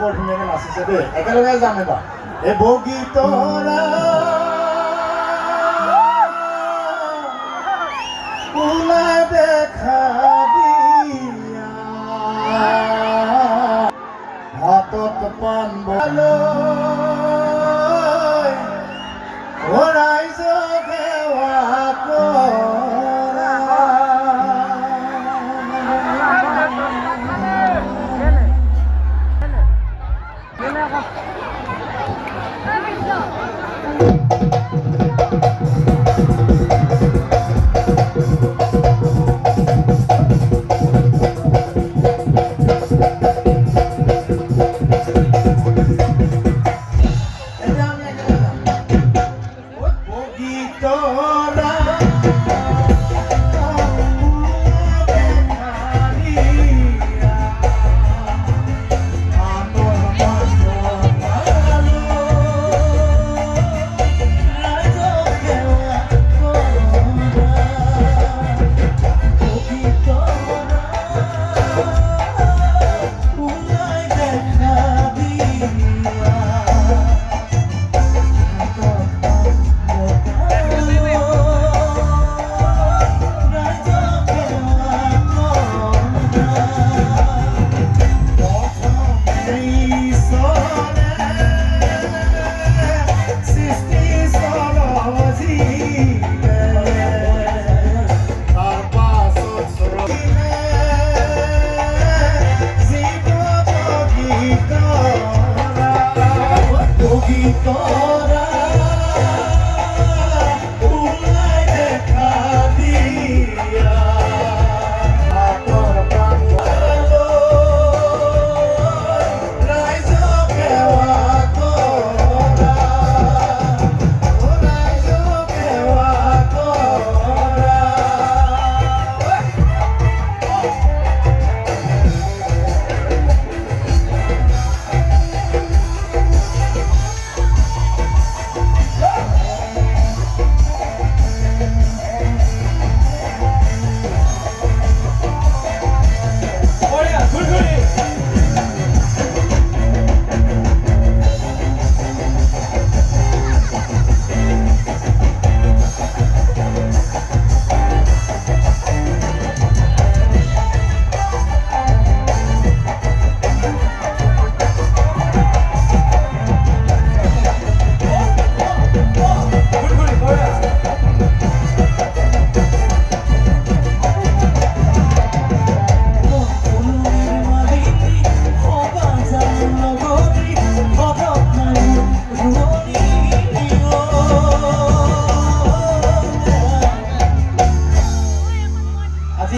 বৰ ধুনীয়াকৈ নাচিছে দেই একেলগে যাম এবাৰ এই বগীতৰা ওলাই দেখা দিয়া হাতত পাণ বলৈ ৰাইজক সেৱা কৰা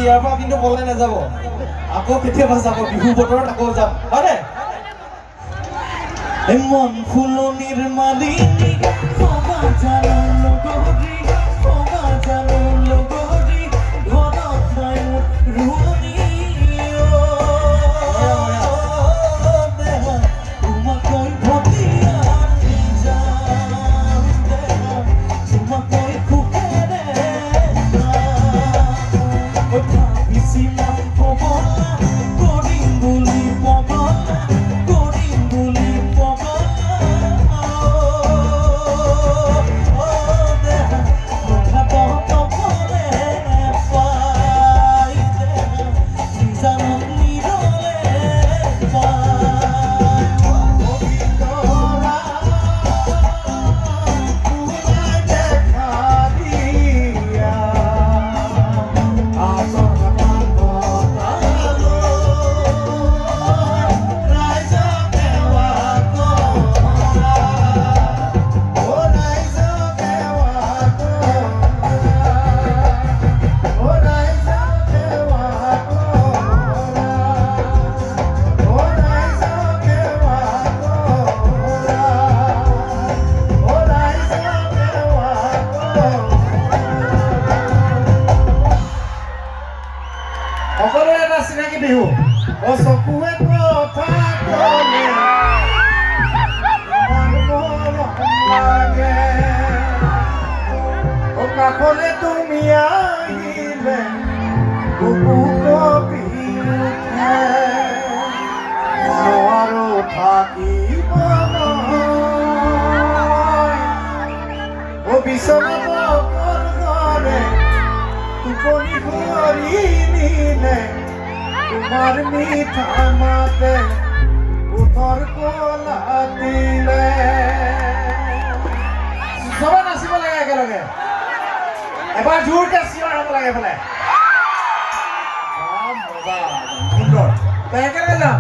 ইয়াৰ পৰা কিন্তু পলাই নাযাব আকৌ কেতিয়াবা যাব বিহু বতৰত আকৌ যাম হয়নে মন ফুলনিৰ মালিনী সবা জানৰ লগৰী সবা জানৰ লগৰী ঘৰত নাই ৰোৱনী তোমাকৈ ভটিয়া যাম তোমাকৈ সুখেৰে বিহু অ চকুৱে কথা ক'লে ইমান মৰম লাগে অ কাষলে তুমি আহিলে বুকু কঁপি উঠে নোৱাৰো থাকিব মই অ বিচনাত অকলশৰে টোপনি ধৰি নিলে তোমাৰ মিঠা মাতে ওঠৰ কলা দিলে চবে নাচিব লাগে একেলগে এবাৰ জোৰকে চিঞৰ হ'ব লাগে এফালে মজা সুন্দৰ একেলগে যাম